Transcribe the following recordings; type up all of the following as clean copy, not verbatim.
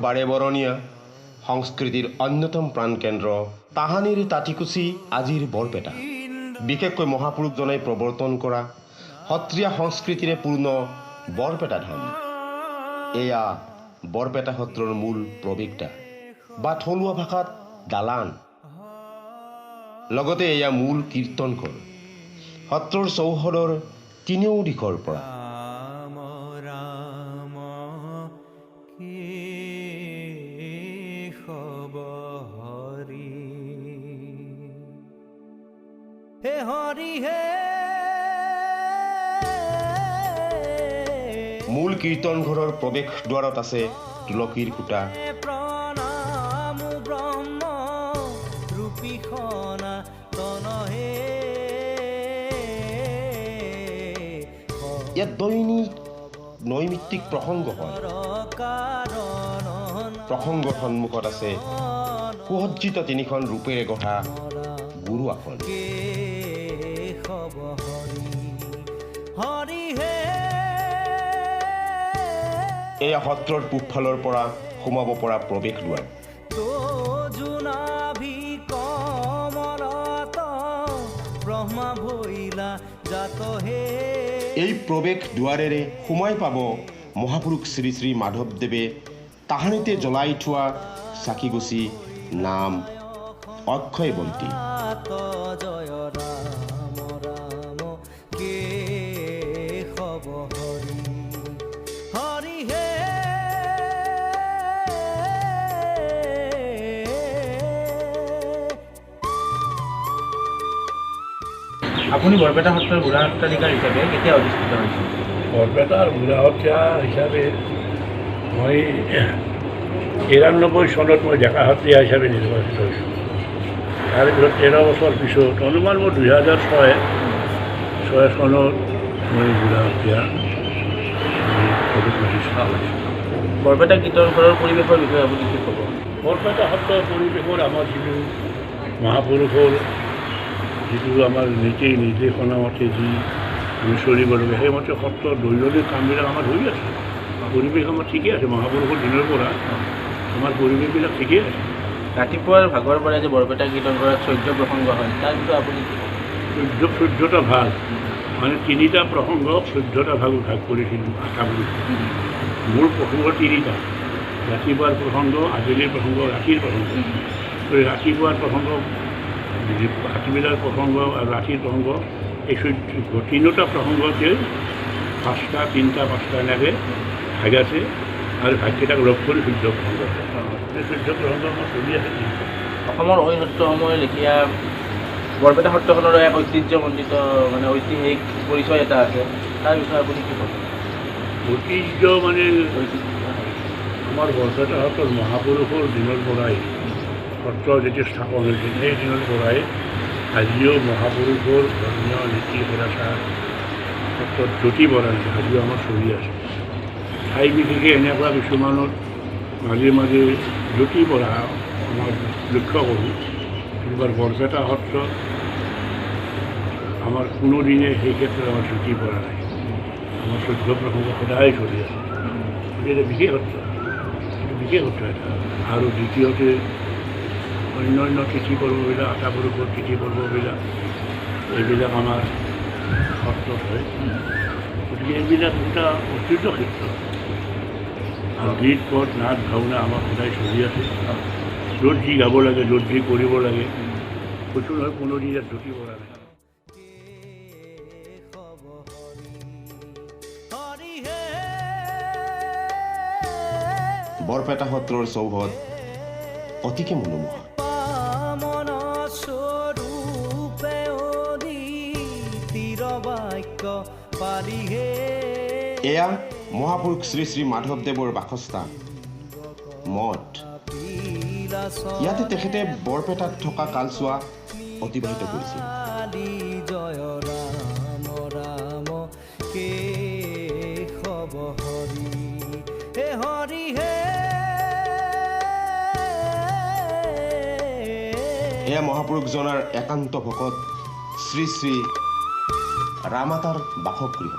বাৰে বৰণীয়া সংস্কৃতিৰ অন্যতম প্ৰাণকেন্দ্ৰ তাহানিৰ তাঁতিকুচি আজিৰ বৰপেটা। বিশেষকৈ মহাপুৰুষজনে প্ৰৱৰ্তন কৰা সত্ৰীয়া সংস্কৃতিৰে পূৰ্ণ বৰপেটা ধাম। এয়া বৰপেটা সত্ৰৰ মূল প্ৰৱেশদ্বাৰ বা থলুৱা ভাষাত দালান। লগতে এয়া মূল কীৰ্তনঘৰ। সত্ৰৰ চৌহদৰ তিনিও দিশৰ পৰা মূল কীৰ্তনঘৰৰ প্ৰৱেশ দ্বাৰত আছে তুলসীৰ খুঁটা। ইয়াত দৈনিক নৈমিত্তিক প্ৰসংগ হয়। প্ৰসংগৰ সন্মুখত আছে সুসজ্জিত তিনিখন ৰূপেৰে গঢ়া গুৰু আসন। এয়া সত্ৰৰ পূবফালৰ পৰা সোমাব পৰা প্ৰৱেশ দুৱাৰ। এই প্ৰৱেশ দুৱাৰেৰে সোমাই পাব মহাপুৰুষ শ্ৰী শ্ৰী মাধৱদেৱে তাহানিতে জ্বলাই থোৱা চাকিগছি, নাম, অক্ষয় বন্তি। আপুনি বৰপেটা সত্ৰৰ বুঢ়া সত্ৰাধিকাৰ হিচাপে কেতিয়া অধিষ্ঠিত হৈছিল? বৰপেটাৰ বুঢ়া সত্ৰীয়া হিচাপে মই ৯৩ চনত মই ডেকা সত্ৰীয়া হিচাপে নিৰ্বাচিত হৈছোঁ। তাৰপিছত ১৩ বছৰ পিছত অনুমান মোৰ ২০০৬ চনত মই বুঢ়া সত্ৰীয়া বৰপেটা কীৰ্তনঘৰৰ পৰিৱেশৰ বিষয়ে আপুনি কি ক'ব? বৰপেটা সত্ৰৰ পৰিৱেশৰ আমাৰ যিটো মহাপুৰুষৰ যিটো আমাৰ নীতি নিৰ্দেশনা মতে যি আমি চলিব লাগে সেইমতে সত্ৰৰ দৈনন্দিন কামবিলাক আমাৰ হৈ আছে। পৰিৱেশ আমাৰ ঠিকেই আছে। মহাপুৰুষৰ দিনৰ পৰা আমাৰ পৰিৱেশবিলাক ঠিকেই আছে। ৰাতিপুৱাৰ ভাগৰ পৰা যে বৰপেটা কীৰ্তনঘৰত চৈধ্য প্ৰসংগ হয়, তাৰ বিষয়ে আপুনি কি ক'ব? ১৪টা ভাগ, মানে ৩টা প্ৰসংগ ১৪টা ভাগ কৰিছিলোঁ। মোৰ প্ৰসংগ ৩টা। ৰাতিপুৱাৰ প্ৰসংগ, আবেলিৰ প্ৰসংগ, ৰাতিৰ প্ৰসংগ। ৰাতিপুৱাৰ প্ৰসংগ, হাতীবিলাৰ প্ৰসংগ আৰু ৰাতিৰ প্ৰসংগ, এই ৩টা প্ৰসংগতে ৫টা, ৩টা, ৫টা এনেকৈ ভাগ আছে আৰু ভাগকেইটাক লগ কৰি ১৪ প্ৰসংগ আছে। এই ১৪ প্ৰসংগ আমাৰ চলি আছে। অসমৰ অইন সত্ৰসমূহৰ লেখীয়া বৰপেটা সত্ৰখনৰো এক ঐতিহ্যমণ্ডিত মানে ঐতিহাসিক পৰিচয় এটা আছে, তাৰ বিষয়ে আপুনি কি ক'ব? ঐতিহ্য মানে আমাৰ বৰপেটা সত্ৰৰ মহাপুৰুষৰ দিনৰ পৰাই সত্ৰ যেতিয়া স্থাপন হৈছিল সেই দিনৰ পৰাই আজিও মহাপুৰুষৰ ধৰ্মীয় নীতি প্ৰচাৰ সত্ৰত জ্যোতি বৰাই আজিও আমাৰ চলি আছে। ঠাই বিশেষে এনেকুৱা কিছুমানত মাজে মাজে জ্যোতি বঢ়া আমাৰ লক্ষ্য কৰোঁ। কিন্তু বৰপেটা সত্ৰ আমাৰ কোনোদিনে সেই ক্ষেত্ৰত আমাৰ জ্যোতি বঢ়া নাই। আমাৰ ১৪ প্ৰসংগ সদায় চলি আছে। গতিকে বিশেষ সত্ৰ, বিশেষ সত্ৰ এটা। আৰু দ্বিতীয়তে অন্যান্য তিথি পৰ্ববিলাক, আটাপুৰুষৰ তিথি পৰ্ববিলাক এইবিলাক আমাৰ সত্ৰত হয়। গতিকে এইবিলাক এটা ঐতিহ্য ক্ষেত্ৰ। আৰু গীত, পদ, নাট, ভাওনা আমাৰ সদায় চলি আছে। য'ত যি গাব লাগে, য'ত যি কৰিব লাগে, কৈছোঁ নহয় কোনো দিন ইয়াত জ্যোতি বঢ়া নাই। বৰপেটা সত্ৰৰ চৌহদ অতিকে মনোমোহা। এয়া মহাপুৰুষ শ্ৰী শ্ৰী মাধৱদেৱৰ বাসস্থান, মঠ। ইয়াতে তেখেতে বৰপেটাত থকা কালছোৱা অতিবাহিত কৰিছিল। এয়া মহাপুৰুষজনাৰ একান্ত ভকত শ্ৰী শ্ৰী ৰামাতাৰ বাসগৃহ।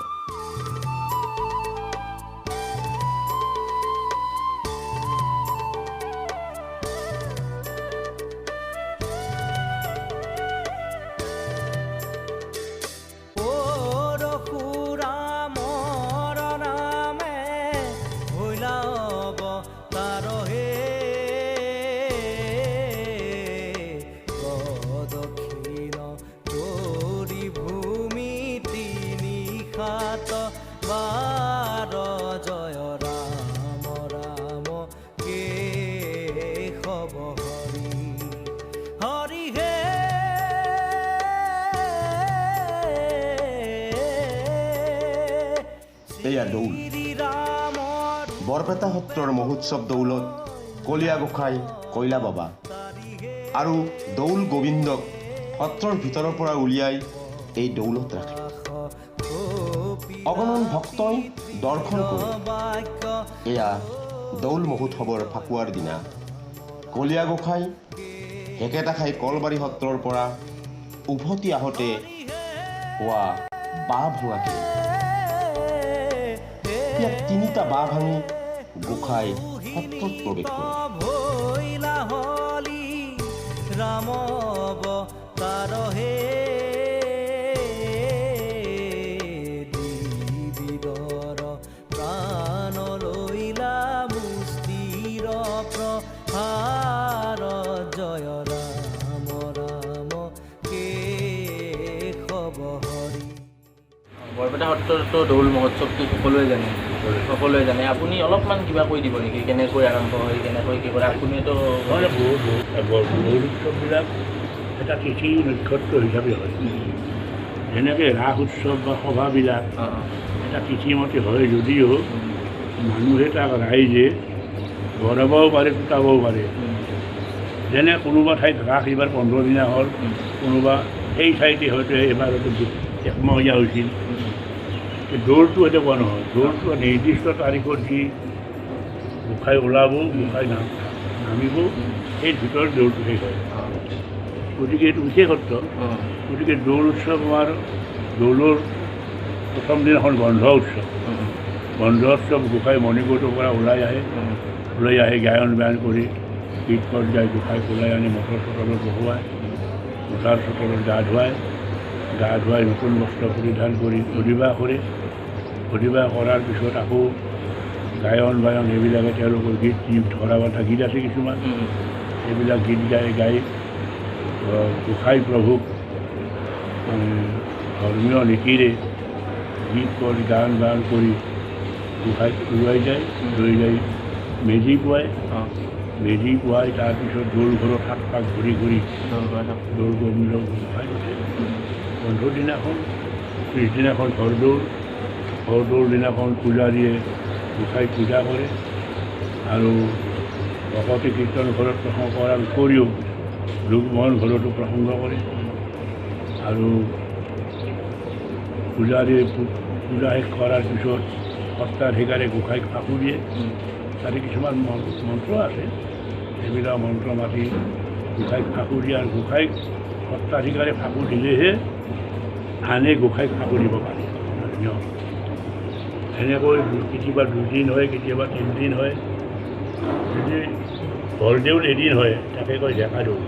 এয়া দৌল। বৰপেটা সত্ৰৰ মহোৎসৱ দৌলত কলীয়া গোসাঁই, কৈলা বাবা আৰু দৌল গোবিন্দক সত্ৰৰ ভিতৰৰ পৰা উলিয়াই এই দৌলত ৰাখে। অগণন ভক্তই দৰ্শন কৰে। এয়া দৌল মহোৎসৱৰ ফাকুৱাৰ দিনা কলীয়া গোসাঁই হেকেটাখাই কলবাৰী সত্ৰৰ পৰা উভতি আহোঁতে হোৱা বাঁহ ভঙাকে ইয়াত 3টা বাঁহ ভাঙি গোসাঁই সত্ৰত প্ৰৱেশ কৰে। বৰপেটা সত্ৰতো দৌল মহোৎসৱটো সকলোৱে জানে। আপুনি অলপমান কিবা কৈ দিব নেকি, কেনেকৈ আৰম্ভ হয়, কেনেকৈ কি কৰে? আপুনিতো দৌল উৎসৱবিলাক এটা তিথি নক্ষত্ৰ হিচাপে হয়। যেনেকৈ ৰাস উৎসৱ বা সভাবিলাক এটা তিথিমতে হয়, যদিও মানুহে তাক ৰাইজে বঢ়াবও পাৰে, টুটাবও পাৰে। যেনে কোনোবা ঠাইত ৰাস এইবাৰ 15 দিনা হ'ল, কোনোবা সেই ঠাইতে হয়তো এইবাৰ একমহীয়া হৈছিল। দৌলটো এতিয়া কোৱা নহয়, দৌলটো নিৰ্দিষ্ট তাৰিখত যি গোসাঁই ওলাব, গোসাঁই নামিব, সেই ভিতৰত দৌলটো শেষ হয়। গতিকে এইটো বিশেষত্ব। গতিকে দৌল উৎসৱ আমাৰ দৌলৰ প্ৰথম দিনাখন বন্ধ উৎসৱ। বন্ধ উৎসৱ গোসাঁই মণিকূটৰ পৰা ওলাই আহে গায়ন বায়ন কৰি গীত পৰ্যায় গোসাঁইক ওলাই আনি মটৰ চটৰত বহুৱাই, মটাৰ চটৰত গা ধুৱাই নতুন বস্ত্ৰ পৰিধান কৰি অধিবাস কৰাৰ পিছত আকৌ গায়ন বায়ন এইবিলাকে তেওঁলোকৰ গীত ধৰা বন্ধা গীত আছে কিছুমান, এইবিলাক গীত গাই গোসাঁই প্ৰভুক ধৰ্মীয় নীতিৰে গীত কৰি গান বায়ন কৰি গোসাঁইক লৈ যায় মেজি পুৱাই তাৰপিছত দৌল ঘৰত 7 পাক ঘূৰি দৌল গোবিন্দক গোসাঁই বন্ধৰ দিনাখন, পিছদিনাখন ঘৰদৌল দিনাখন পূজাৰীয়ে গোসাঁইক পূজা কৰে আৰু ভকতে কীৰ্তন ঘৰত প্ৰসংগ কৰাৰ উপৰিও লোকমহল ঘৰতো প্ৰসংগ কৰে আৰু পূজাৰীয়ে পূজা শেষ কৰাৰ পিছত সত্ৰাধিকাৰে গোসাঁইক ফাকু দিয়ে। তাতে কিছুমান মন্ত্ৰ আছে, সেইবিলাক মন্ত্ৰ মাতি গোসাঁইক ফাকু দিয়ে আৰু গোসাঁইক সত্ৰাধিকাৰে ফাকু দিলেহে আনে গোসাঁইক ফাকু দিব পাৰে। নিয়ম এনেকৈ কেতিয়াবা 2 দিন হয়, কেতিয়াবা 3 দিন হয়। যদি বৰদেউল এদিন হয় তাকে কয় ডেকা দৌল।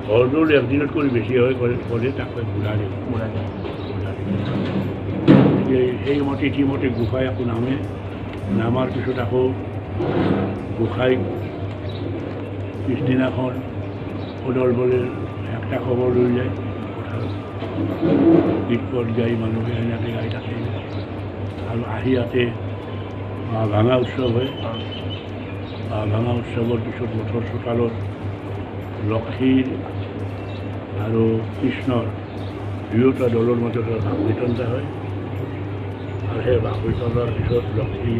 বৰদৌল 1 দিনতকৈ বেছি হয় ক'লে তাক কয় বুঢ়া দেউল। গতিকে সেইমতে ইতিমতে গোসাঁই আকৌ নামাৰ পিছত আকৌ গোসাঁইক পিছদিনাখন সদল বলে একটা খবৰ লৈ যায় পথাৰত, গীত পৰ্যায় মানুহে এনেকৈ গাই থাকে আৰু আহি ইয়াতে ভাঙা উৎসৱ হয়। ভাঙা উৎসৱৰ পিছত মঠৰ চোতালত লক্ষীৰ আৰু কৃষ্ণৰ 2টা দলৰ মাজত ভাগ বিতৰণা হয় আৰু সেই ভাগ বিতৰণাৰ পিছত লক্ষী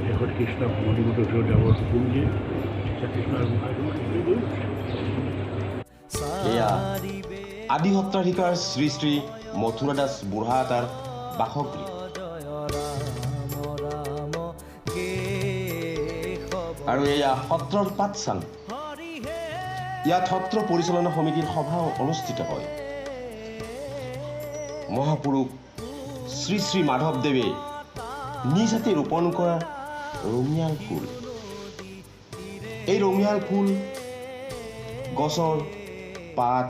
শেষত কৃষ্ণক মণিকূটৰ ওচৰত যাবৰ হুকুম দিয়ে। কৃষ্ণৰ এয়া আদি সত্ৰাধিকাৰ শ্ৰী শ্ৰী মথুৰা দাস বুঢ়াআটাৰ বাসগৃহ। আৰু এয়া সত্ৰৰ পাঠশালা। ইয়াত সত্ৰ পৰিচালনা সমিতিৰ সভা অনুষ্ঠিত হয়। মহাপুৰুষ শ্ৰী শ্ৰী মাধৱদেৱে নিজ হাতে ৰোপণ কৰা ৰঙিয়াল ফুল। এই ৰঙিয়াল ফুল গছৰ পাত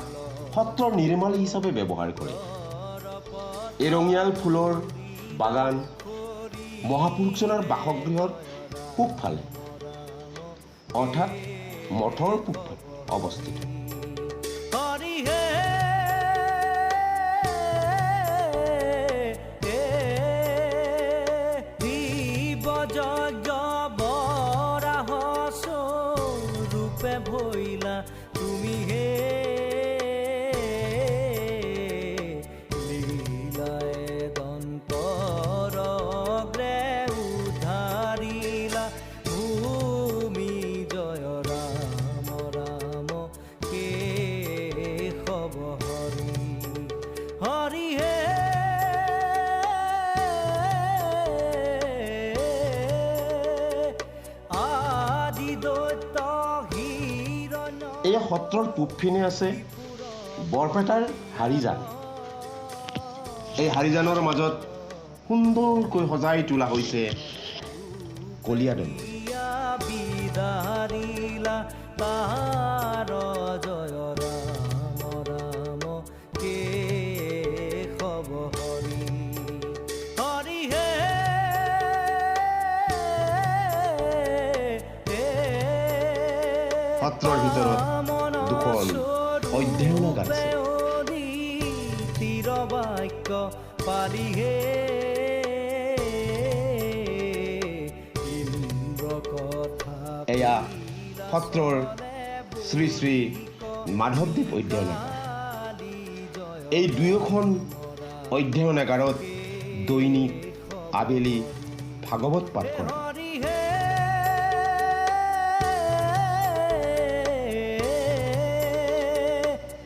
সত্ৰৰ নিৰ্মালী হিচাপে ব্যৱহাৰ কৰে। এই ৰঙিয়াল ফুলৰ বাগান মহাপুৰুষজনৰ বাসগৃহৰ পূবফালে, অৰ্থাৎ মঠৰ পূবফালে অৱস্থিত। ৰূপে ভৈলা তুমি হে লীলায়ে দন্তৰ অগ্ৰে উদ্ধাৰিলা ভূমি জয় ৰাম ৰাম কেশৱ হৰি হৰি হে আদি দৈত্য হিৰণ্য এই সত্ৰৰ পূবপিনে আছে বৰপেটাৰ হাৰিজান। এই হাৰিজানৰ মাজত সুন্দৰকৈ সজাই তোলা হৈছে কলীয়াদমন। বিদাৰিলা তাহাৰ জয় ৰাম ৰাম কেশৱ হৰি হৰি হে সত্ৰৰ ভিতৰত দুখন অধ্যয়নাগাৰ আছে। তীৰ বাক্য পালি হে ইন্দ্ৰ কথা এয়া সত্ৰৰ শ্ৰী শ্ৰী মাধৱদেৱ অধ্যয়নাগাৰ। এই দুয়োখন অধ্যয়নাগাৰত দৈনিক আবেলি ভাগৱত পাঠ কৰে। হৰি হে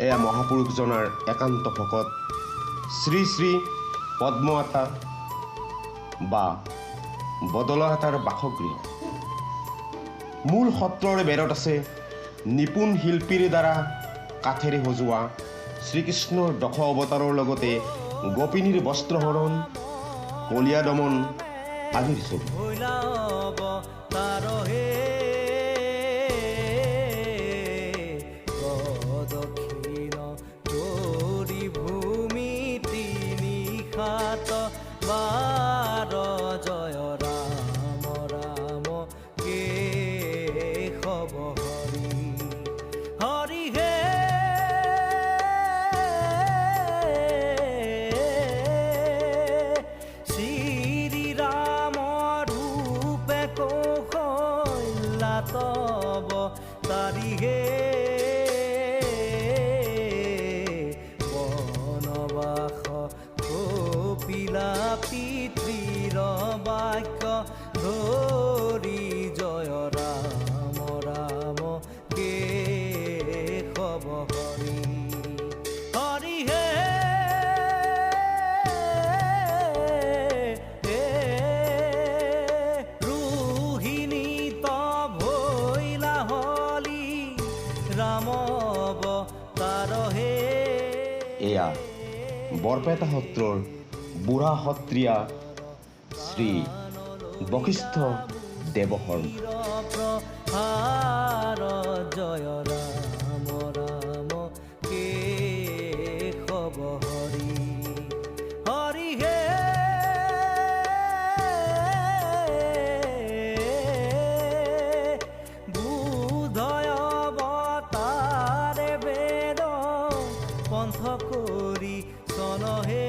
এয়া মহাপুৰুষজনাৰ একান্ত ভকত শ্ৰী শ্ৰী পদ্ম আতা বা বদলাহাতাৰ বাসগৃহ। মূল সত্ৰৰ বেৰত আছে নিপুণ শিল্পীৰ দ্বাৰা কাঠেৰে সজোৱা শ্ৰীকৃষ্ণৰ দশ অৱতাৰৰ লগতে গোপিনীৰ বস্ত্ৰহৰণ, কলীয়াদমন আদিৰ ছবি। ভৈলা অৱতাৰ হে দক্ষিণ কৰি ভূমি তিনি সাত বাৰ জয় ৰাম ৰাম কেশৱ হৰি হৰি হে শ্ৰী ৰাম ৰূপে কৌশল্যা তব তাৰি হে বনবাস কপিলা পিতৃৰ বাক্য ধৰি জয় ৰাম ৰাম কেশৱ হৰি হৰি হে ৰোহিণী ভৈলা হলি ৰাম অৱতাৰ হে এয়া বৰপেটা সত্ৰৰ বুঢ়া সত্ৰীয়া শ্ৰী বশিষ্ঠ দেৱশৰ্মা। প্ৰহাৰ জয় ৰাম ৰাম কেশৱ হৰি হৰি হে বুধয় অৱতাৰে বেদ পন্থ কৰি চনহে